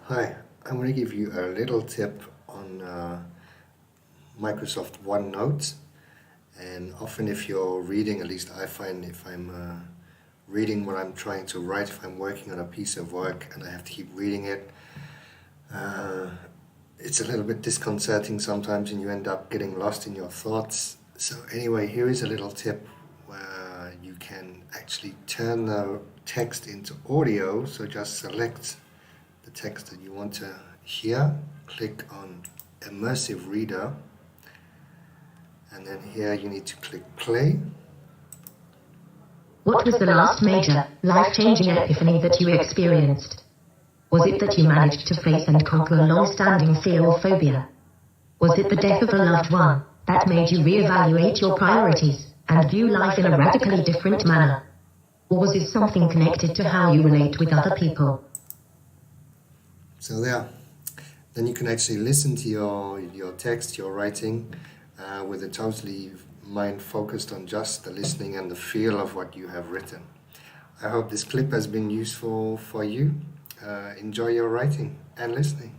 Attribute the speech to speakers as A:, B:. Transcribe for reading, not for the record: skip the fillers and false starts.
A: Hi, I'm going to give you a little tip on Microsoft OneNote. And often, if you're reading, at least I find if I'm reading what I'm trying to write, if I'm working on a piece of work and I have to keep reading it, uh, it's a little bit disconcerting sometimes and you end up getting lost in your thoughts. So, anyway, here is a little tip where you can actually turn the text into audio. So, just select the text that you want to hear, click on Immersive Reader, and then here you need to click play.
B: What was the last major, life-changing epiphany that you experienced? Was it that you managed to face and conquer a long-standing fear or phobia? Was it the death of a loved one that made you reevaluate your priorities and view life in a radically different manner? Or was it something connected to how you relate with other people?
A: So there, then you can actually listen to your text, your writing, with a totally mind focused on just the listening and the feel of what you have written. I hope this clip has been useful for you. Enjoy your writing and listening.